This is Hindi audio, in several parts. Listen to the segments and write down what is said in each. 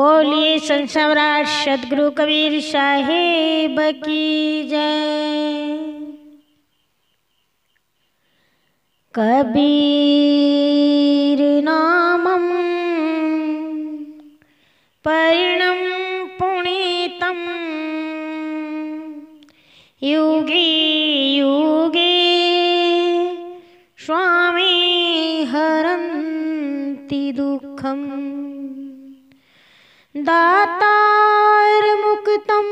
बोलिए संत सम्राट सदगुरु कबीर साहिब की जय। कबीर नामं परिणं पुनीतं युगे युगे स्वामी हरन्ति दुःखम्। दातार मुक्तं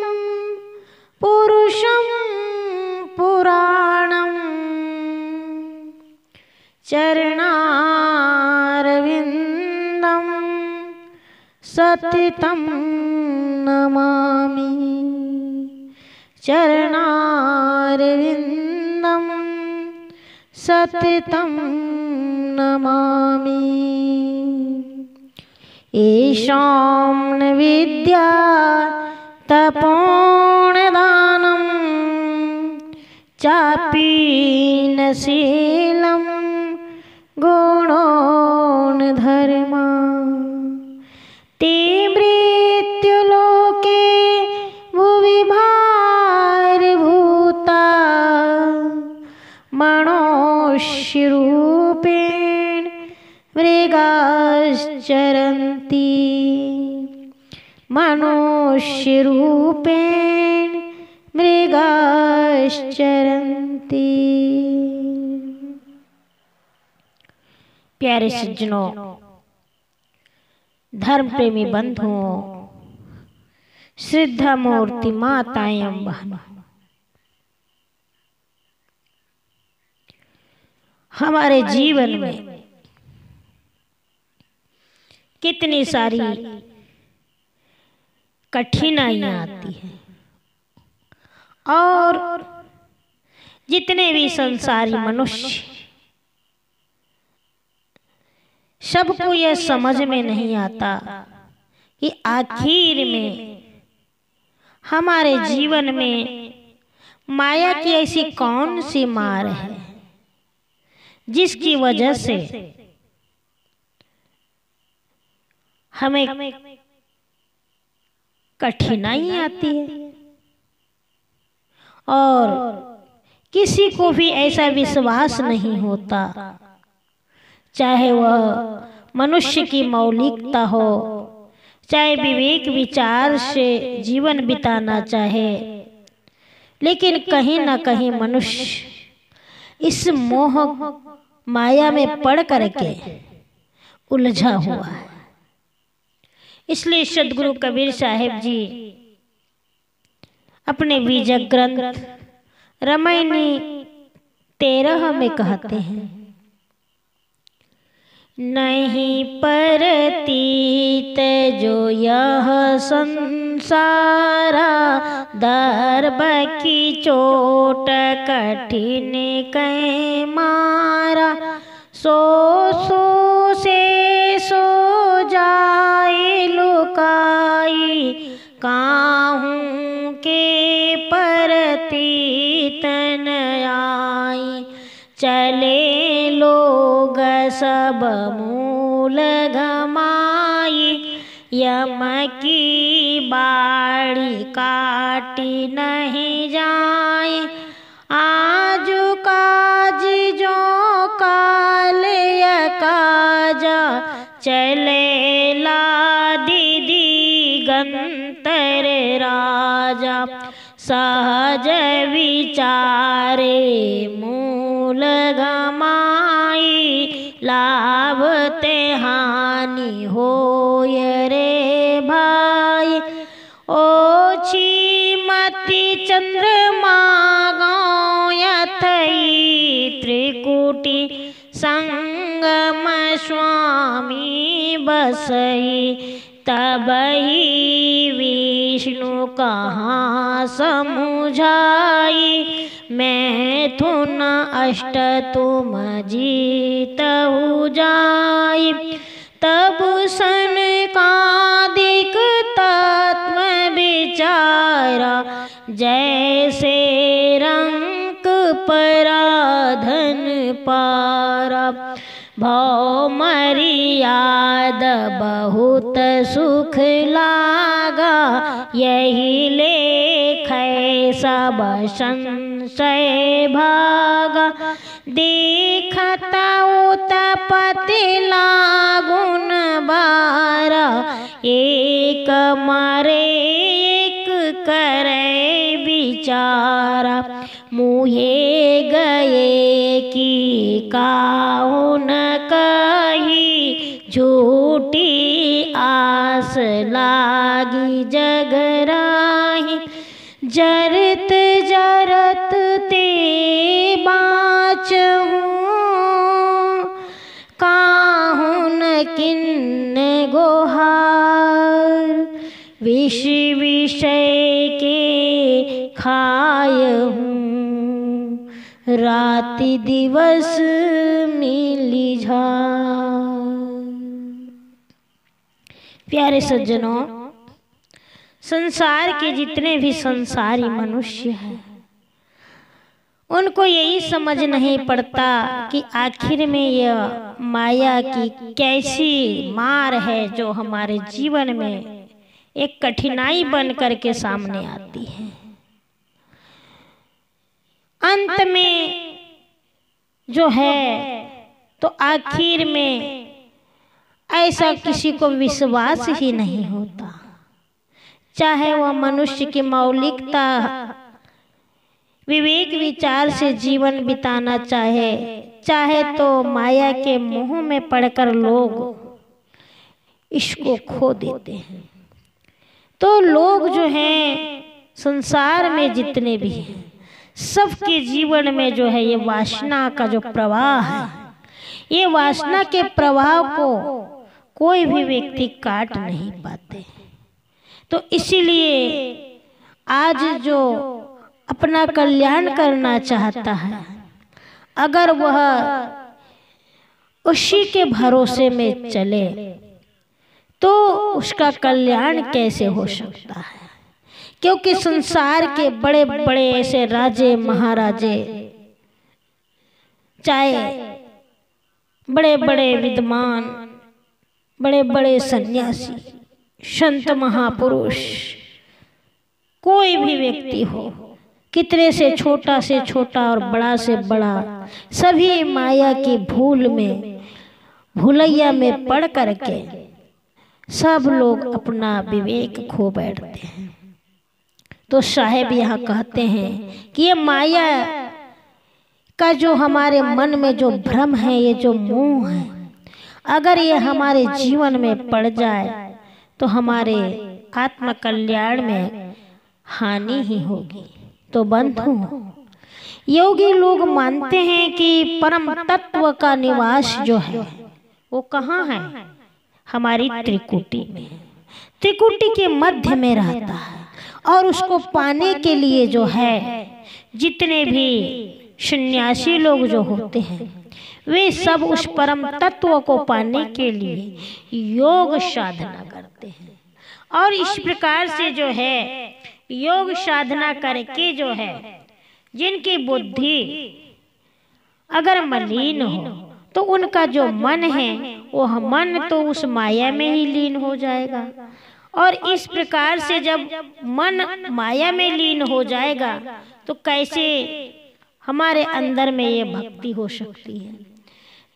पुरुषं पुराणं चरणारविन्दं सततं नमामि। चरणारविन्दं सततं नमामि। ईशां न विद्या तपोदानं चापि न शीलं गुणो न धर्मा। ते मृत्युलोके भुवि भारभूता मनुष्यरूपेण मृगाश्चरन्ति। मनुष्यरूपेण मृगाश्चरन्ति। प्यारे सज्जनों, धर्म प्रेमी बंधुओं, श्रद्धा मूर्ति माताएं बहनों, हमारे जीवन में कितनी सारी कठिनाइयां आती हैं और जितने भी संसारी मनुष्य, सबको यह समझ में नहीं आता कि आखिर में हमारे जीवन में माया की ऐसी कौन सी मार है जिसकी वजह से हमें कठिनाई आती है। और किसी को भी ऐसा विश्वास नहीं होता, चाहे वह मनुष्य की मौलिकता हो, चाहे विवेक विचार से जीवन बिताना चाहे, लेकिन कहीं ना कहीं मनुष्य इस मोह माया में पड़ करके उलझा हुआ है। इसलिए सदगुरु कबीर साहिब जी अपने विजय ग्रंथ रामायणी 13 में कहते हैं, नहीं परतीत जो यह संसारा, दर्भ की चोट कठिन कै मारा। सो सो से सो जाए लुकाई, काहूँ के परतीत न आई। चले लोग सब मूल घमाई, यम की बाड़ी काटी नहीं जाए। आज काज जो काल काजा, चले ला दीदी गंतर राजा। सहज विचारे मूल घमाई, लाभ ते हानि होय रे भाई। ओछी मति चंद्रमा गाँव यथई, त्रिकुटी संगम स्वामी बसई। तबही विष्णु कहाँ समुझाई, मैथुन अष्ट तुम जीतहु जाई। तब सनकादिक तत्व विचारा, जैसे रंक पराधन पारा। भौ मरी याद बहुत सुख लागा, यही लेख सब संशय भागा। देखता उत्पत्ति लागुन बारा, एक मारे एक करे विचारा। मुहे गए कि काहू न कही, झूठी आस लागी जगराही। जरत जरत ते बाँचहूँ, काहू न किन्न गोहार। विष विषय के खायहूँ, राति दिवस मिली झार। प्यारे सज्जनों, संसार के जितने भी संसारी मनुष्य हैं, उनको यही समझ नहीं पड़ता कि आखिर में यह माया की कैसी मार है जो हमारे जीवन में एक कठिनाई बन करके सामने आती है। अंत में जो है तो आखिर में ऐसा किसी को विश्वास ही नहीं होता, चाहे वह मनुष्य की मौलिकता विवेक विचार से जीवन बिताना चाहे तो माया के मोह में पड़कर लोग इसको खो देते हैं। तो लोग जो हैं संसार में जितने भी हैं, सबके जीवन में जो है ये वासना का जो प्रवाह है, ये वासना के प्रवाह को कोई भी व्यक्ति काट नहीं पाते। तो इसीलिए आज जो अपना कल्याण करना चाहता है, अगर वह उसी के भरोसे में चले तो उसका कल्याण कैसे हो सकता है। क्योंकि संसार के बड़े बड़े ऐसे राजे महाराजे, चाहे बड़े बड़े विद्वान, बड़े बड़े सन्यासी, संत महापुरुष, कोई भी व्यक्ति हो, कितने से छोटा और बड़ा से बड़ा, सभी माया की भूल में भूलैया में पड़ करके सब लोग अपना विवेक खो बैठते हैं। तो साहेब यहाँ कहते हैं कि ये माया का जो हमारे मन में जो भ्रम है, ये जो मोह है, अगर ये हमारे जीवन में पड़ जाए तो हमारे आत्म कल्याण में हानि ही होगी। तो बंधु, योगी लोग मानते हैं कि परम तत्व का निवास जो है वो कहाँ है? हमारी त्रिकुटी में, त्रिकुटी के मध्य में रहता है। और उसको पाने के लिए जो है जितने भी सन्यासी लोग जो होते हैं, वे सब उस परम तत्व को पाने के लिए योग साधना करते हैं। और इस प्रकार से जो है योग साधना करके जो है जिनकी बुद्धि अगर मलिन हो तो उनका जो मन है वह मन तो उस माया में ही लीन हो जाएगा। और इस प्रकार से जब मन माया में लीन हो जाएगा तो कैसे हमारे अंदर में ये भक्ति हो सकती है।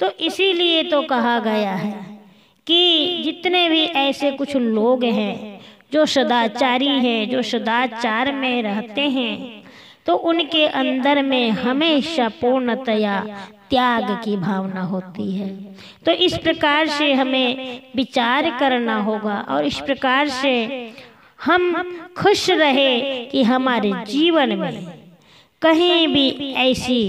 तो इसीलिए तो कहा गया है कि जितने भी ऐसे कुछ लोग हैं जो सदाचारी हैं, जो सदाचार में रहते हैं, तो उनके अंदर में हमेशा पूर्णतया त्याग की भावना होती है। तो इस प्रकार से हमें विचार करना होगा और इस प्रकार से हम खुश रहे कि हमारे जीवन में कहीं भी ऐसी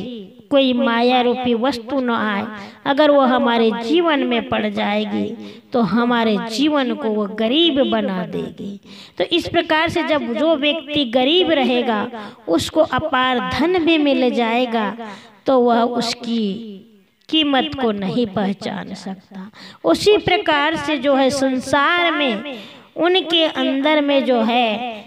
कोई माया रूपी वस्तु न आए। अगर वो हमारे जीवन में पड़ जाएगी तो हमारे जीवन को वो गरीब बना देगी। तो इस प्रकार से जब जो व्यक्ति गरीब रहेगा उसको अपार धन भी मिल जाएगा तो वह उसकी कीमत को नहीं पहचान सकता। उसी प्रकार से जो है संसार में उनके अंदर में जो है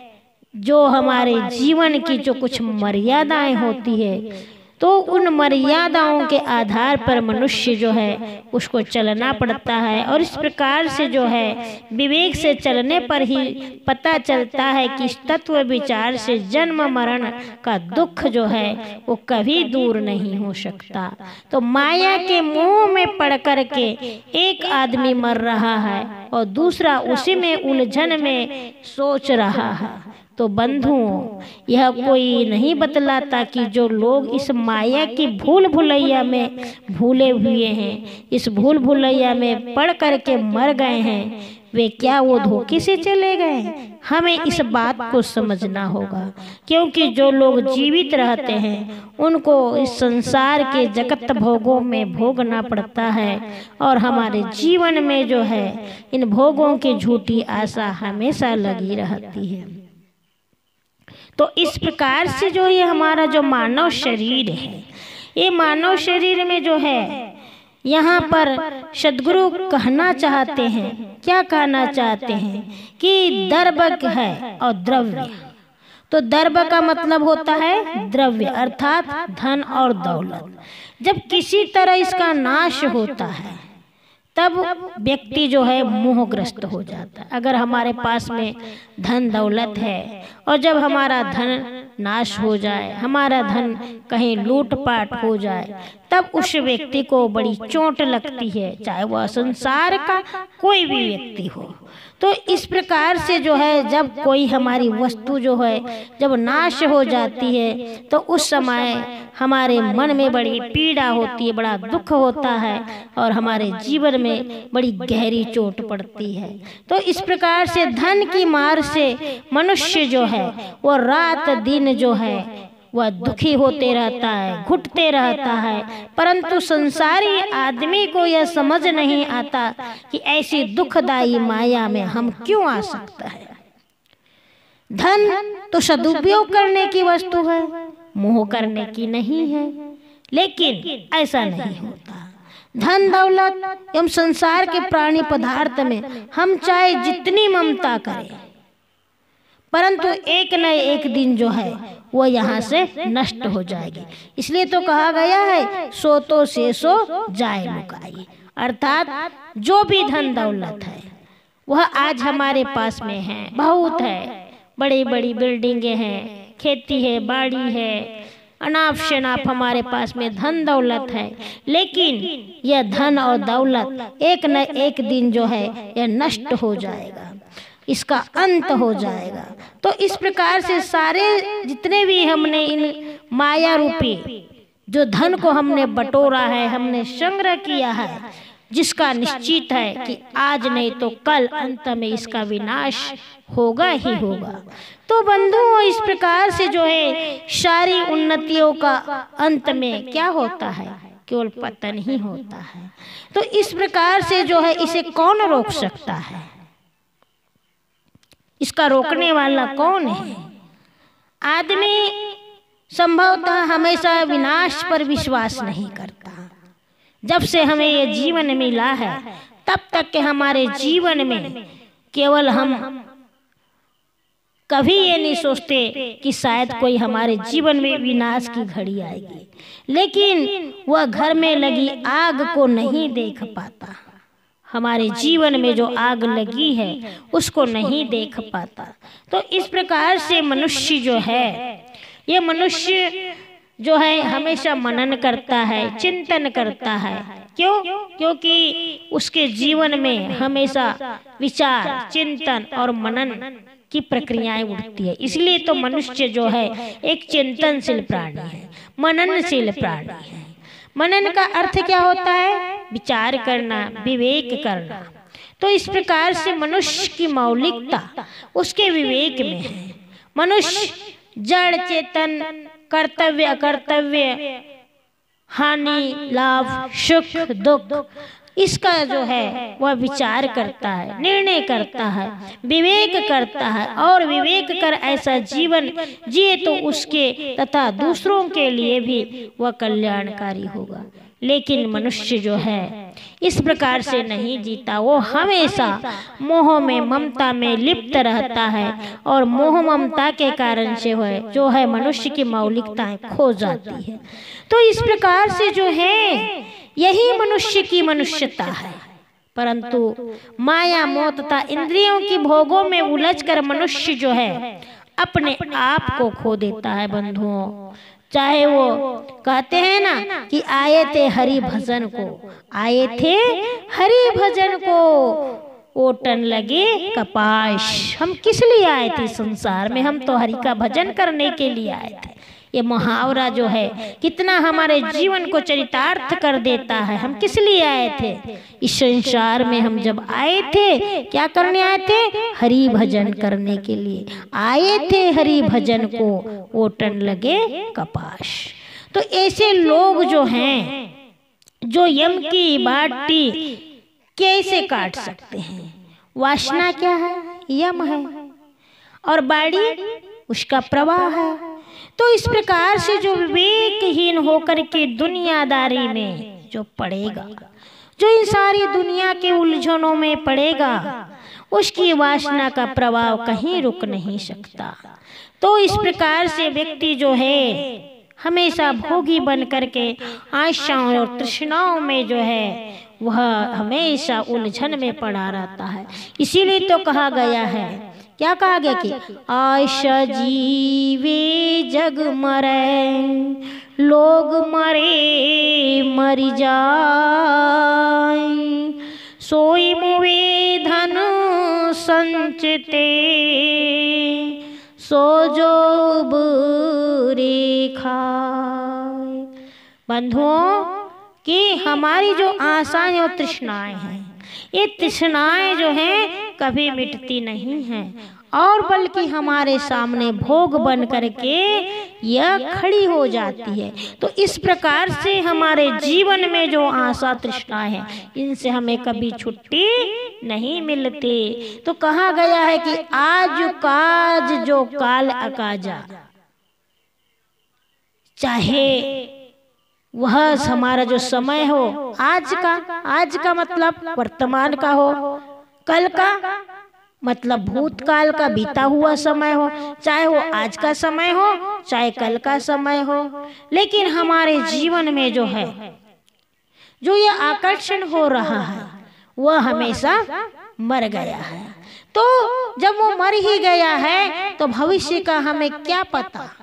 जो हमारे जीवन की जो कुछ मर्यादाएं होती है, तो उन मर्यादाओं के आधार पर मनुष्य जो है उसको चलना पड़ता है। और इस प्रकार से जो है विवेक से चलने पर ही पता चलता है कि इस तत्व विचार से जन्म मरण का दुख जो है वो कभी दूर नहीं हो सकता। तो माया के मोह में पड़ कर के एक आदमी मर रहा है और दूसरा उसी में उलझन में सोच रहा है। तो बंधुओं, यह कोई नहीं बतलाता कि जो लोग इस माया की भूल भुलैया में भूले हुए हैं, इस भूल भुलैया में पड़ कर के मर गए हैं, वे क्या वो धोखे से चले गए? हमें इस बात को समझना होगा, क्योंकि जो लोग जीवित रहते हैं उनको इस संसार के जगत भोगों में भोगना पड़ता है और हमारे जीवन में जो है इन भोगों की झूठी आशा हमेशा लगी रहती है। तो इस प्रकार से जो ये हमारा जो मानव शरीर है, ये मानव शरीर में जो है यहाँ पर सद्गुरु कहना चाहते हैं, क्या कहना चाहते हैं कि दर्भ है और द्रव्य। तो दर्भ का मतलब होता है द्रव्य अर्थात धन और दौलत। जब किसी तरह इसका नाश होता है तब व्यक्ति जो है मोहग्रस्त हो जाता है। अगर हमारे पास में धन दौलत है और जब हमारा धन नाश हो जाए, हमारा धन कहीं लूटपाट हो जाए, तब उस व्यक्ति को बड़ी चोट लगती है, चाहे वह संसार का कोई भी व्यक्ति हो। तो इस प्रकार से जो है जब कोई हमारी वस्तु जो है जब नाश हो जाती है तो उस समय हमारे मन में बड़ी पीड़ा होती है, बड़ा दुख होता है और हमारे जीवन में बड़ी गहरी चोट पड़ती है। तो इस प्रकार से धन की मार से मनुष्य जो है वो रात दिन जो है वह दुखी होते रहता है, घुटते रहता है, परंतु संसारी आदमी को यह समझ नहीं आता कि ऐसी दुखदायी माया में हम क्यों आ सकता है। धन तो सदुपयोग करने की वस्तु है, मोह करने की नहीं है, लेकिन ऐसा नहीं होता। धन दौलत एवं संसार के प्राणी पदार्थ में हम चाहे जितनी ममता करें, परंतु एक न एक दिन जो है वो यहाँ से नष्ट हो जाएगी। इसलिए तो कहा गया है सो तो से सो जाए लुकाई, अर्थात जो भी धन दौलत है वह आज हमारे पास में है, बहुत है, बड़ी बड़ी बिल्डिंगें हैं, खेती है, बाड़ी है, अनाप शनाप हमारे पास में धन दौलत है, लेकिन यह धन और दौलत एक न एक दिन जो है यह नष्ट हो जाएगा, इसका अंत हो जाएगा। तो इस प्रकार से सारे जितने भी हमने इन माया रूपी जो धन को हमने बटोरा है, हमने संग्रह किया है, जिसका निश्चित है कि आज नहीं तो कल अंत में इसका विनाश होगा ही होगा। तो बंधुओं, इस प्रकार से जो है सारी उन्नतियों का अंत में क्या होता है, केवल पतन ही होता है। तो इस प्रकार से जो है इसे कौन रोक सकता है, इसका रोकने वाला कौन है? आदमी संभवतः हमेशा विनाश पर विश्वास नहीं करता। जब से हमें ये जीवन मिला है तब तक के हमारे जीवन में केवल हम कभी ये नहीं सोचते कि शायद कोई हमारे जीवन में विनाश की घड़ी आएगी, लेकिन वह घर में लगी आग को नहीं देख पाता। हमारे जीवन में जो आग लगी है उसको नहीं देख पाता। तो इस प्रकार से मनुष्य जो है, ये मनुष्य जो है हमेशा मनन करता है, चिंतन करता है। क्यों? क्योंकि उसके जीवन में हमेशा विचार, चिंतन और मनन की प्रक्रियाएं उठती है। इसलिए तो मनुष्य जो है एक चिंतनशील प्राणी है, मननशील प्राणी है। मनन का अर्थ क्या होता है? विचार करना, विवेक करना। तो इस प्रकार से मनुष्य की मौलिकता उसके विवेक में है। मनुष्य जड़ चेतन, कर्तव्य अकर्तव्य, हानि लाभ, सुख दुख, इसका जो है वह विचार करता है, निर्णय करता है, विवेक करता है, और विवेक कर ऐसा जीवन जिए तो उसके तथा दूसरों के लिए भी वह कल्याणकारी होगा। लेकिन मनुष्य जो है इस प्रकार से नहीं जीता। वो हमेशा मोह में, ममता में लिप्त रहता है और मोह ममता के कारण से जो है मनुष्य की मौलिकताएं खो जाती है। तो इस प्रकार से जो है यही मनुष्य की मनुष्यता है। परंतु माया, मोह तथा इंद्रियों की भोगों में उलझकर मनुष्य जो है अपने आप को खो देता है बंधुओं। चाहे वो कहते हैं ना कि आए थे हरि भजन को, आए थे हरि भजन को, ओटन लगे कपाश। हम किस लिए आए थे संसार में? हम तो हरि का भजन करने के लिए आए थे। ये मुहावरा जो है कितना हमारे जीवन को चरितार्थ कर देता है। हम किस लिए आए थे इस संसार में? हम जब आए थे क्या करने आए थे? हरि भजन करने के लिए आए थे। हरि भजन को ओटन लगे कपाश। तो ऐसे लोग जो हैं जो यम की बाटी कैसे काट सकते हैं? वासना क्या है? यम है, और बाड़ी उसका प्रवाह है। तो इस प्रकार से जो विवेकहीन होकर के दुनियादारी में जो पड़ेगा, जो इन सारी दुनिया के उलझनों में पड़ेगा, उसकी वासना का प्रभाव कहीं रुक नहीं सकता। तो इस प्रकार से व्यक्ति जो है हमेशा भोगी बन करके आशाओं और तृष्णाओं में जो है वह हमेशा उलझन में पड़ा रहता है। इसीलिए तो कहा गया है, क्या कहा गया कि आशा जीवे जग मरे, लोग मरे मर जाए, सोई मुवे धन संचते, सो जो बुरे खाए। बंधुओं कि हमारी जो आशाएं और तृष्णाएं हैं, ये तृष्णाएं जो हैं कभी मिटती नहीं हैं, और बल्कि हमारे सामने भोग बन करके यह खड़ी हो जाती है। तो इस प्रकार से हमारे जीवन में जो आशा तृष्णाएं हैं, इनसे हमें कभी छुट्टी नहीं मिलती। तो कहा गया है कि आज काज जो काल अकाजा, चाहे वह हमारा जो समय हो आज का मतलब वर्तमान का हो, कल का मतलब भूतकाल का बीता हुआ समय हो, चाहे वो आज का समय हो चाहे कल का समय हो, लेकिन हमारे जीवन में जो है जो ये आकर्षण हो रहा है वह हमेशा मर गया है। तो जब वो मर ही गया है तो भविष्य का हमें क्या पता?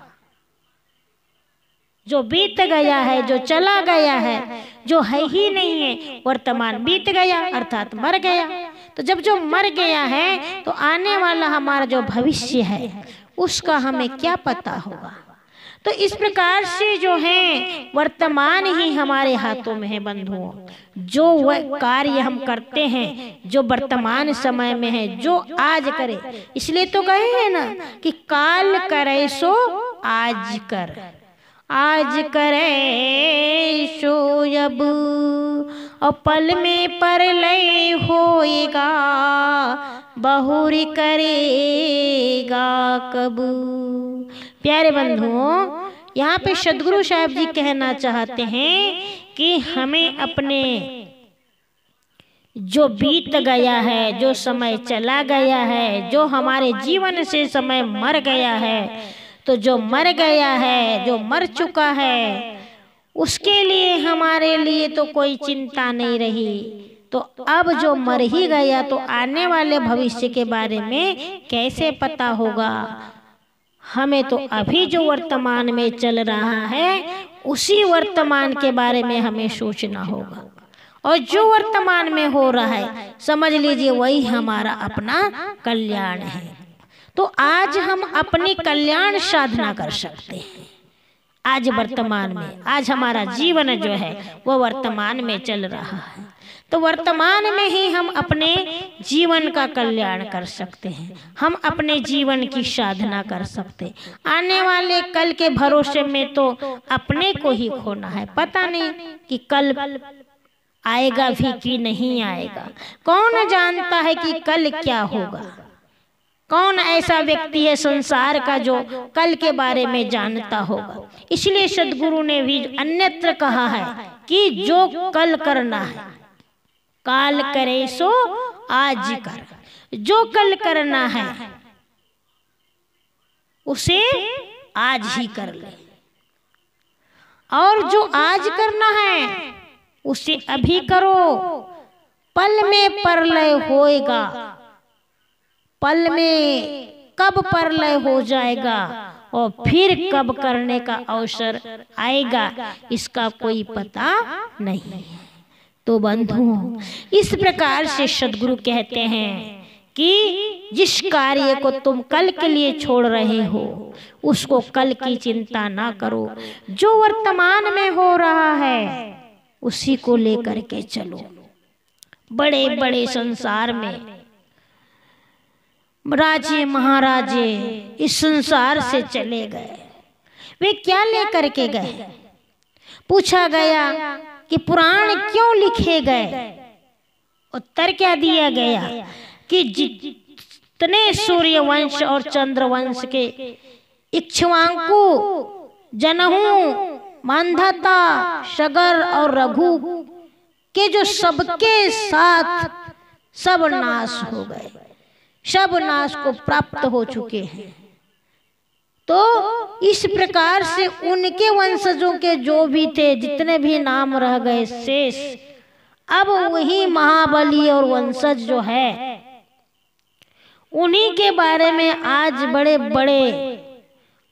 जो बीत गया है, जो चला गया है, जो है ही नहीं है, वर्तमान बीत गया अर्थात मर गया। तो जब जो मर गया है तो आने वाला हमारा जो भविष्य है उसका हमें क्या पता होगा? तो इस प्रकार से जो है वर्तमान ही हमारे हाथों में है बंधुओं। जो वह कार्य हम करते हैं जो वर्तमान समय में है, जो आज करे, इसलिए तो कहे हैं ना कि काल करे सो आज कर, आज करे सो अब, और पल में परलय होएगा, बहुरी करेगा कब। प्यारे बंधुओं, यहाँ पे सदगुरु साहब जी कहना चाहते हैं कि हमें अपने जो बीत गया है, जो समय चला गया है, जो हमारे जीवन से समय मर गया है, तो जो मर गया है, जो मर चुका है, उसके लिए हमारे लिए तो कोई चिंता नहीं रही। तो अब जो मर ही गया तो आने वाले भविष्य के बारे में कैसे पता होगा? हमें तो अभी जो वर्तमान में चल रहा है उसी वर्तमान के बारे में हमें सोचना होगा, और जो वर्तमान में हो रहा है समझ लीजिए वही हमारा अपना कल्याण है। तो आज हम अपनी कल्याण साधना कर सकते हैं। आज वर्तमान में, आज हमारा जीवन जो है वो वर्तमान में चल रहा है, तो वर्तमान में ही हम अपने जीवन का कल्याण कर सकते हैं, हम अपने जीवन की साधना कर सकते हैं। आने वाले कल के भरोसे में तो अपने को ही खोना है। पता नहीं कि कल आएगा भी कि नहीं आएगा, कौन जानता है कि कल क्या होगा। कौन ऐसा व्यक्ति है संसार का जो कल के बारे में जानता होगा। इसलिए सद्गुरु ने भी अन्यत्र कहा है कि जो कल करना है काल करे सो आज कर, जो कल करना है उसे आज ही कर ले, और जो आज करना है उसे अभी करो। पल में प्रलय होएगा, पल में कब प्रलय हो जाएगा और फिर कब करने का अवसर आएगा इसका कोई पता नहीं है। तो बंधुओं, इस प्रकार से सद्गुरु कहते हैं कि जिस कार्य को तुम कल के लिए छोड़ रहे हो उसको कल की चिंता ना करो, जो वर्तमान में हो रहा है उसी को लेकर के चलो। बड़े बड़े संसार में राजे महाराजे इस संसार से चले गए, वे क्या लेकर के गए? पूछा गया कि पुराण क्यों लिखे गए? उत्तर क्या दिया गया कि जितने सूर्य वंश और चंद्र वंश के इक्ष्वाकु, जनहू, मांधाता, सगर और रघु के जो सबके साथ सब नाश हो गए, सब नाश को प्राप्त हो चुके हैं। तो इस प्रकार से उनके वंशजों के जो भी थे, जितने भी नाम रह गए शेष, अब वही महाबली और वंशज जो है उन्हीं के बारे में आज बड़े बड़े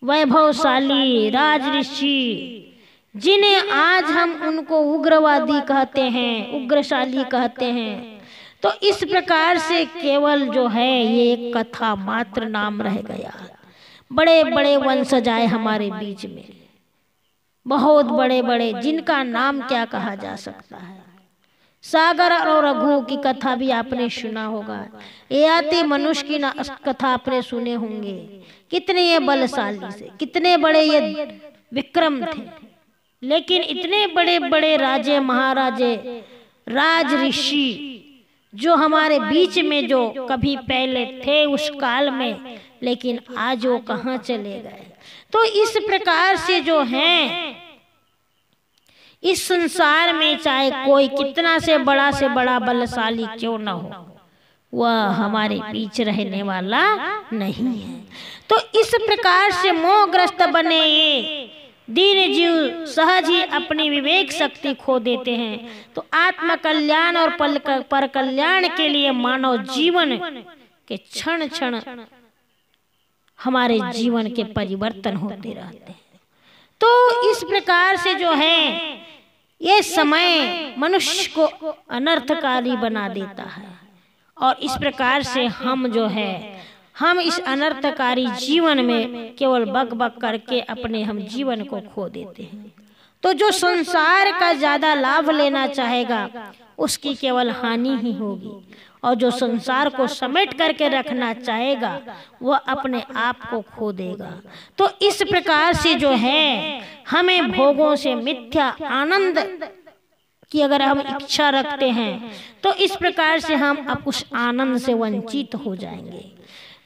वैभवशाली राज ऋषि, जिन्हें आज हम उनको उग्रवादी कहते हैं, उग्रशाली कहते हैं, तो इस प्रकार से केवल जो है ये एक कथा मात्र नाम रह गया। बड़े बड़े वंशज आए हमारे बीच में, बहुत बड़े बड़े, जिनका नाम क्या कहा जा सकता है। सागर और रघु की कथा भी आपने सुना होगा, ययाति मनुष्य की कथा आपने सुने होंगे। कितने ये बलशाली से, कितने बड़े ये विक्रम थे, लेकिन इतने बड़े बड़े राजे महाराजे राज ऋषि जो हमारे बीच में जो कभी पहले थे उस काल में, लेकिन आज वो कहाँ चले गए। तो इस प्रकार से जो हैं इस संसार में चाहे कोई कितना से बड़ा बलशाली क्यों न हो, वह हमारे बीच रहने वाला नहीं है। तो इस प्रकार से मोहग्रस्त बने ये दीन जीव सहज ही अपनी विवेक शक्ति खो देते हैं। तो आत्म कल्याण और पर कल्याण के लिए मानव जीवन के क्षण क्षण हमारे जीवन के परिवर्तन होते रहते हैं। तो इस प्रकार से जो है ये समय मनुष्य को अनर्थकारी बना देता है, और इस प्रकार से हम जो है हम इस अनर्थकारी जीवन में केवल बक बक करके अपने हम जीवन को खो देते हैं। तो जो संसार का ज्यादा लाभ लेना चाहेगा उसकी केवल हानि ही होगी, और जो संसार को समेट करके रखना चाहेगा वह अपने आप को खो देगा। तो इस प्रकार से जो है हमें भोगों से मिथ्या आनंद की अगर हम इच्छा रखते हैं तो इस प्रकार से हम अब उस आनंद से वंचित हो जाएंगे।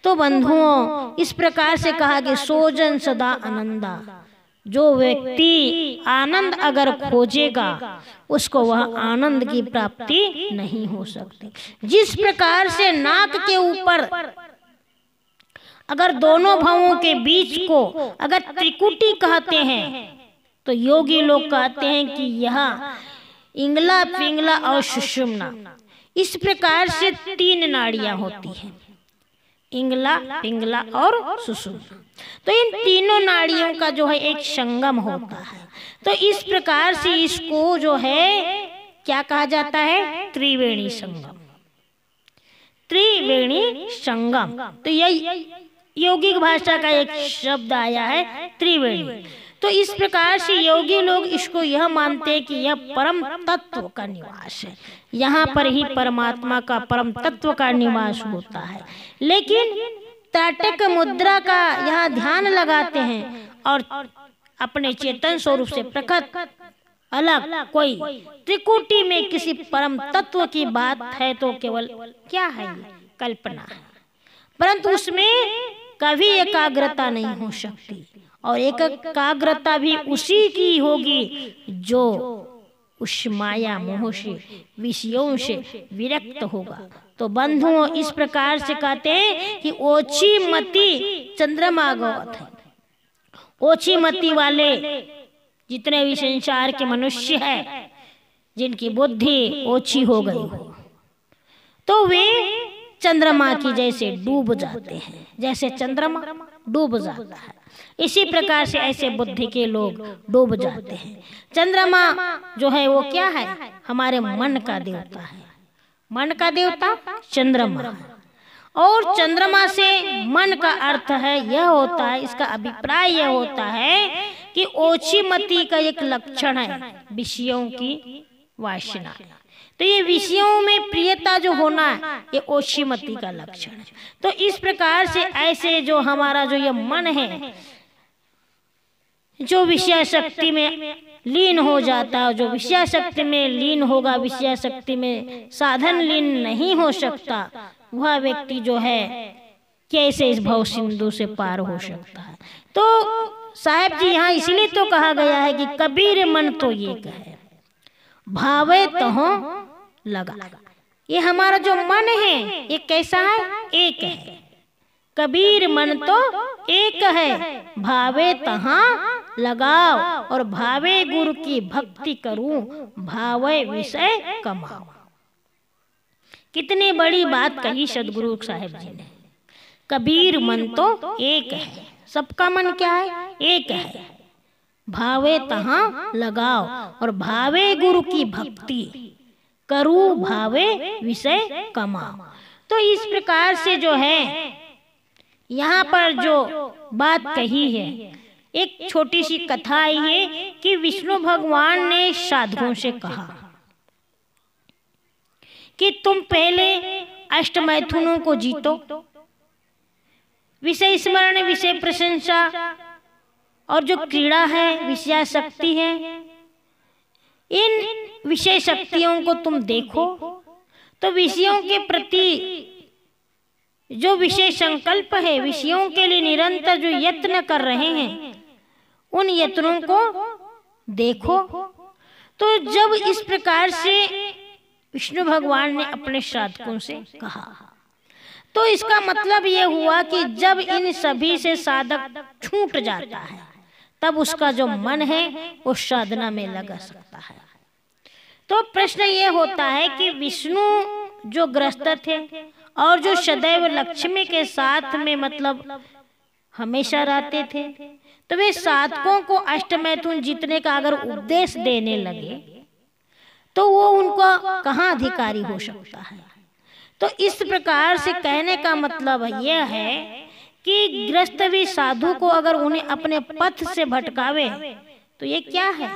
तो बंधुओं, इस प्रकार से कहा कि सोजन सदा आनंदा, जो व्यक्ति आनंद अगर खोजेगा उसको वह आनंद की प्राप्ति नहीं हो सकती। जिस प्रकार से नाक के ऊपर अगर दोनों भावों के बीच को अगर त्रिकुटी कहते हैं, तो योगी लोग कहते हैं कि यह इंगला, पिंगला और सुषुम्ना, इस प्रकार से 3 नाड़ियां होती हैं, इंगला, पिंगला और सुषुम्ना। तो इन तीनों नाड़ियों का जो है एक संगम होता है। तो इस प्रकार से इसको जो है क्या कहा जाता है? त्रिवेणी संगम, त्रिवेणी संगम। तो यह योगिक भाषा का एक शब्द आया है त्रिवेणी। तो इस प्रकार से योगी लोग इसको यह मानते हैं कि यह परम तत्व का निवास है, यहाँ पर ही परमात्मा का परम तत्व का निवास होता है। लेकिन त्राटक मुद्रा का यहाँ ध्यान लगाते हैं और अपने चेतन स्वरूप से प्रकट अलग कोई त्रिकुटी में किसी परम तत्व की बात है तो केवल क्या है? कल्पना है। परंतु उसमें कभी एकाग्रता नहीं हो सकती, और एकाग्रता भी उसी की होगी जो उस माया मोह से, विषयों से विरक्त होगा। तो बंधुओं, इस प्रकार से कहते हैं कि ओछी मति चंद्रमा गौत है। ओछी मति वाले जितने भी संसार के मनुष्य हैं, जिनकी बुद्धि ओछी हो गई हो, तो वे चंद्रमा की जैसे डूब जाते हैं। जैसे चंद्रमा डूब जाता है, इसी प्रकार से ऐसे बुद्धि के लोग डूब जाते हैं। चंद्रमा जो है वो क्या है? हमारे मन का देवता है। मन का देवता चंद्रमा। और चंद्रमा से मन का अर्थ है, यह होता है, इसका अभिप्राय यह होता है कि ओछी मति का एक लक्षण है विषयों की वासना। तो ये विषयों में प्रियता जो होना है, ये ओछी मति का लक्षण है। तो इस प्रकार से ऐसे जो हमारा जो ये मन है, जो विषय शक्ति में लीन हो जाता है, जो विषय शक्ति में लीन होगा, विषय शक्ति में साधन लीन नहीं हो सकता, वह व्यक्ति जो है कैसे इस भव सिंधु से पार हो सकता है। तो साहब जी यहाँ इसलिए तो कहा गया है कि कबीर मन तो ये कहे भावे तहो लगा। ये हमारा जो मन है ये कैसा है? एक है। कबीर मन तो एक है, भावे तहाँ लगाओ, और भावे गुरु की भक्ति करूं, भावे विषय कमाओ। कितनी बड़ी बात कही सदगुरु साहब जी ने। कबीर मन तो एक है, सबका मन क्या है? एक है। भावे तहाँ लगाओ, और भावे गुरु की भक्ति करूं, भावे विषय कमाओ। तो इस प्रकार से जो है यहाँ पर जो बात कही है, एक छोटी सी कथा आई है कि विष्णु भगवान ने साधुओं से कहा कि तुम पहले अष्टमैथुनों को जीतो, विषय स्मरण, विषय प्रशंसा और जो क्रीड़ा है, विषय शक्ति है, इन विषय शक्तियों को तुम देखो। तो विषयों के प्रति जो विषय संकल्प है, विषयों के लिए निरंतर जो यत्न कर रहे हैं, उन यत्नों को देखो। तो जब इस प्रकार से विष्णु भगवान ने अपने साधकों से कहा, तो इसका मतलब यह हुआ कि जब इन सभी से साधक छूट जाता है, तब उसका जो मन है वो साधना में लगा सकता है। तो प्रश्न ये होता है कि विष्णु जो ग्रस्त थे और जो सदैव लक्ष्मी के साथ में मतलब हमेशा रहते थे, तो वे साधकों को अष्टमैथुन जीतने का अगर उपदेश देने लगे तो वो उनको कहाँ अधिकारी हो सकता है। तो इस प्रकार से कहने का मतलब यह है कि ग्रस्त भी साधु को अगर उन्हें अपने पथ से भटकावे तो ये क्या है?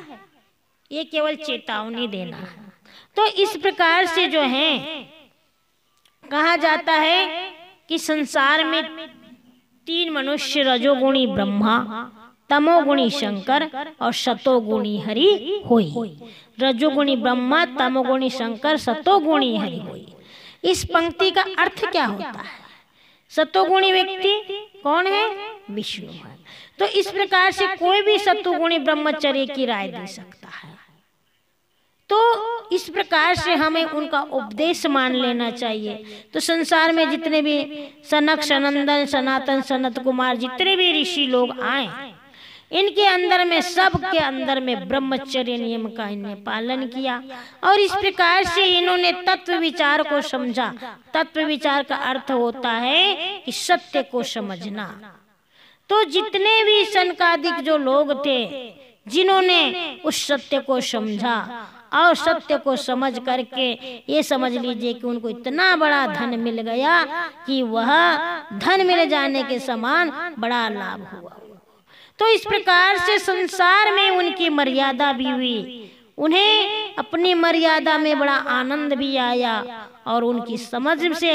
ये केवल चेतावनी देना है। तो इस प्रकार से जो है कहा जाता है कि संसार में तीन मनुष्य, रजोगुणी ब्रह्मा, तमोगुणी शंकर और सतोगुणी हरि होई। रजोगुणी ब्रह्मा, तमोगुणी शंकर, सतोगुणी हरि होई। इस पंक्ति का अर्थ क्या होता है? सतोगुणी व्यक्ति कौन है? विष्णु है। तो इस प्रकार से कोई भी सतोगुणी ब्रह्मचर्य की राय दे सकता है। तो इस प्रकार से हमें उनका उपदेश मान लेना चाहिए। तो संसार में जितने भी सनक, सनंदन, सनातन, सनत कुमार, जितने भी ऋषि लोग आए, इनके अंदर में, सबके अंदर में ब्रह्मचर्य नियम का इन्हें पालन किया, और इस प्रकार से इन्होंने तत्व विचार को समझा। तत्व विचार का अर्थ होता है कि सत्य को समझना। तो जितने भी सनकादिक जो लोग थे, जिन्होंने उस सत्य को समझा और सत्य को समझ करके ये समझ लीजिए कि उनको इतना बड़ा धन मिल गया कि वह धन मिल जाने के समान बड़ा लाभ हुआ। तो इस प्रकार से संसार में उनकी मर्यादा भी हुई, उन्हें अपनी मर्यादा में बड़ा आनंद भी आया, और उनकी समझ से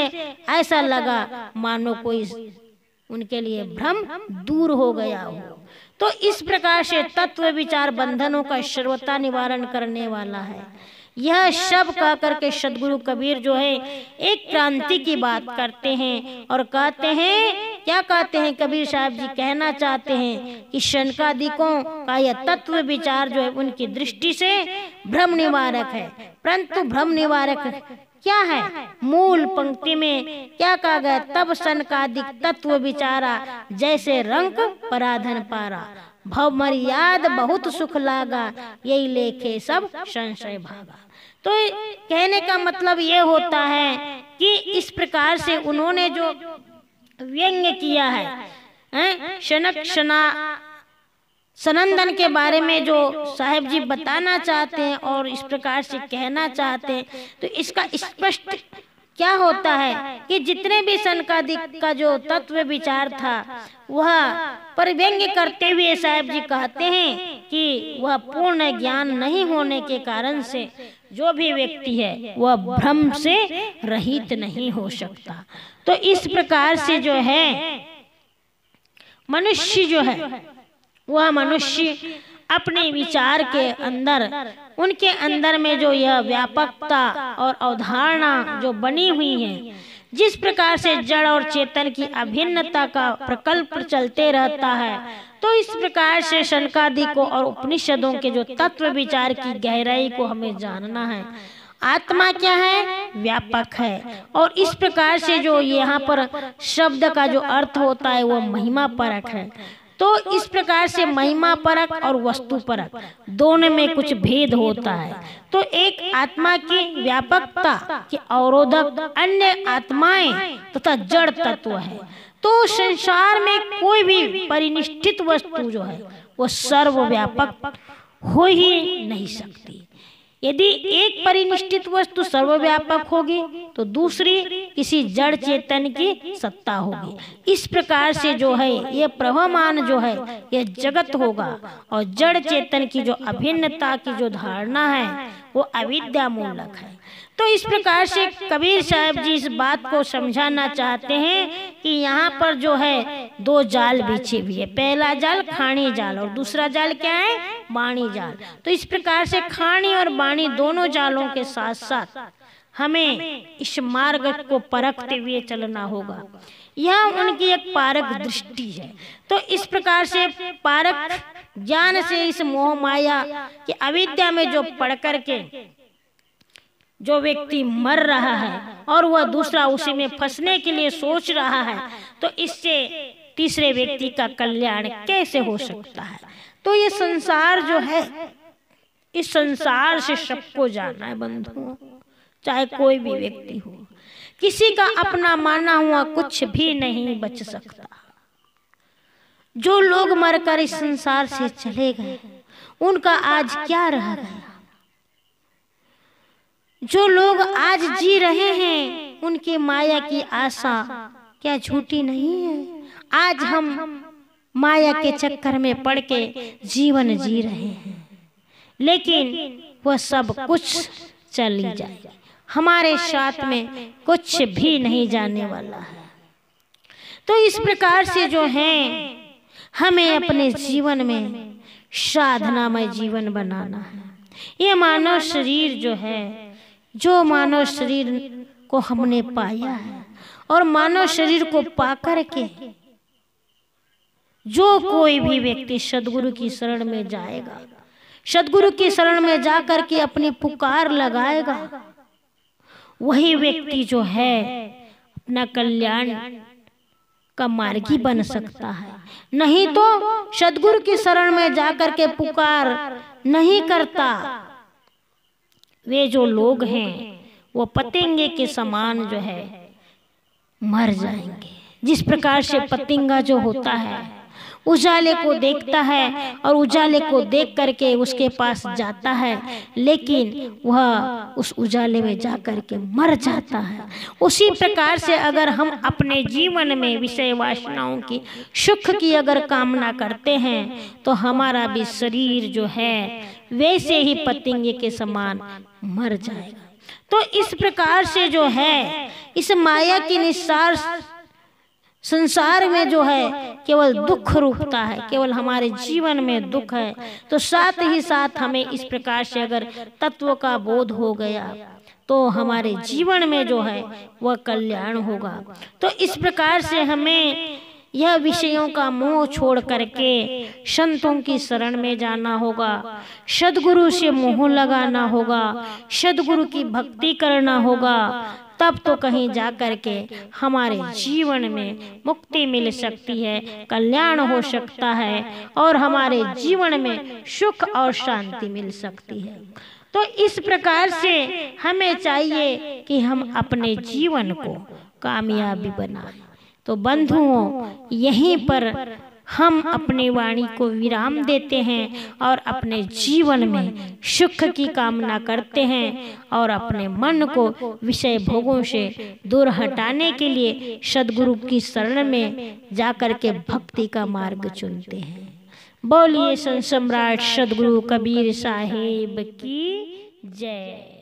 ऐसा लगा मानो कोई उनके लिए भ्रम दूर हो गया हो। तो इस प्रकार से तत्व विचार बंधनों का सर्वथा निवारण करने वाला है। यह सब कह करके सदगुरु कबीर जो है एक क्रांति की बात करते हैं और कहते हैं, क्या कहते हैं कबीर साहब जी, कहना चाहते हैं कि शनकादिकों का यह तत्व विचार जो है उनकी दृष्टि से भ्रम निवारक है। परंतु भ्रम निवारक क्या है? मूल पंक्ति में क्या कहा गया? तब शनकादिक तत्व विचारा, जैसे रंक पराधन पारा, भव मर्याद बहुत सुख लागा, यही लेखे सब संशय भागा। तो कहने का मतलब ये होता है कि इस प्रकार से उन्होंने जो व्यंग्य किया है शनक सनंदन के बारे में जो साहेब जी बताना चाहते हैं और इस प्रकार से कहना चाहते हैं, तो इसका स्पष्ट क्या होता है कि जितने भी शनकादिक का जो तत्व विचार था वह पर व्यंग्य करते हुए साहेब जी कहते हैं कि वह पूर्ण ज्ञान नहीं होने के कारण से जो भी व्यक्ति है वह भ्रम से रहित नहीं हो सकता। तो इस प्रकार से जो है मनुष्य जो है वह मनुष्य अपने विचार के अंदर, उनके अंदर में जो यह व्यापकता और अवधारणा जो बनी हुई है, जिस प्रकार से जड़ और चेतन की अभिन्नता का प्रकल्प चलते रहता है, तो इस प्रकार से शनकादिकों और उपनिषदों के जो तत्व विचार की गहराई को हमें जानना है। आत्मा क्या है? व्यापक है। और इस प्रकार से जो यहाँ पर शब्द का जो अर्थ होता है वह महिमा परक है। तो इस प्रकार से महिमा परक और वस्तु परक दोनों में कुछ भेद होता है। तो एक आत्मा की व्यापकता के अवरोधक अन्य आत्माएं तथा जड़ तत्व है। तो संसार में कोई भी परिनिष्ठित वस्तु जो है वो सर्वव्यापक हो ही नहीं सकती। यदि एक परिनिष्ठित वस्तु सर्वव्यापक होगी तो दूसरी किसी जड़ चेतन की सत्ता होगी। इस प्रकार से जो है ये प्रवहमान जो है यह जगत होगा और जड़ चेतन की जो अभिन्नता की जो धारणा है वो अविद्या मूलक है। तो इस प्रकार से कबीर साहब जी इस बात को समझाना चाहते हैं कि यहाँ पर जो है दो जाल बिछे हुए, पहला जाल खाणी जाल और दूसरा जाल क्या है? बाणी जाल। तो इस प्रकार से खाणी और बाणी दोनों जालों के साथ साथ हमें इस मार्ग को परखते हुए चलना होगा। यह उनकी एक पारक दृष्टि है। तो इस प्रकार से पारक ज्ञान से इस मोह माया की अविद्या में जो पढ़ करके जो व्यक्ति मर रहा है और वह दूसरा उसी में फंसने के लिए सोच रहा है, तो इससे तीसरे व्यक्ति का कल्याण कैसे हो सकता है? तो ये संसार जो है, इस संसार से सबको जाना है बंधुओं, चाहे कोई भी व्यक्ति हो। किसी का अपना माना हुआ कुछ भी नहीं बच सकता। जो लोग मरकर इस संसार से चले गए उनका आज क्या रह गया? जो लोग आज जी रहे हैं उनकी माया की आशा क्या झूठी नहीं है? आज हम माया के चक्कर में पड़ के जीवन जी रहे हैं, लेकिन वह सब कुछ चली जाए, हमारे साथ में कुछ भी नहीं जाने वाला है। तो इस प्रकार से जो है हमें अपने जीवन में साधनामय जीवन बनाना है। ये मानव शरीर जो है, जो मानव शरीर को हमने पाया है और मानव शरीर को पाकर के जो कोई भी व्यक्ति सदगुरु की शरण में जाएगा, सदगुरु की शरण में जाकर के अपनी पुकार लगाएगा, वही व्यक्ति जो है अपना कल्याण का मार्गी बन सकता है। नहीं तो सदगुरु की शरण में जाकर के पुकार नहीं करता, वे जो लोग हैं वो पतंगे के समान जो है मर जाएंगे। जिस प्रकार से पतंगा जो होता है उजाले को देखता है और उजाले को देख करके उसके पास जाता है, लेकिन वह उस उजाले में जा करके मर जाता है। उसी प्रकार से अगर हम अपने जीवन में विषय वासनाओं की सुख की अगर कामना करते हैं तो हमारा भी शरीर जो है वैसे ही पतंगे के समान मर जाएगा। तो इस प्रकार से जो है इस माया की निस्सार संसार में जो है केवल दुख रूपता है, केवल हमारे जीवन में दुख है। तो साथ ही साथ हमें इस प्रकार से अगर तत्व का बोध हो गया तो हमारे जीवन में जो है वह कल्याण होगा। तो इस प्रकार से हमें यह विषयों का मोह छोड़ करके संतों की शरण में जाना होगा, सद्गुरु से मोह लगाना होगा, सद्गुरु की भक्ति करना होगा। तब तो कहीं जा करके हमारे जीवन में मुक्ति मिल सकती है, कल्याण हो सकता है और हमारे जीवन में सुख और शांति मिल सकती है। तो इस प्रकार से हमें चाहिए कि हम अपने जीवन को कामयाबी बनाएं। तो बंधुओं, यहीं पर हम अपनी वाणी को विराम देते हैं और अपने जीवन में सुख की कामना करते हैं और अपने मन को विषय भोगों से दूर हटाने के लिए सद्गुरु की शरण में जाकर के भक्ति का मार्ग चुनते हैं। बोलिए संत सम्राट सद्गुरु कबीर साहिब की जय।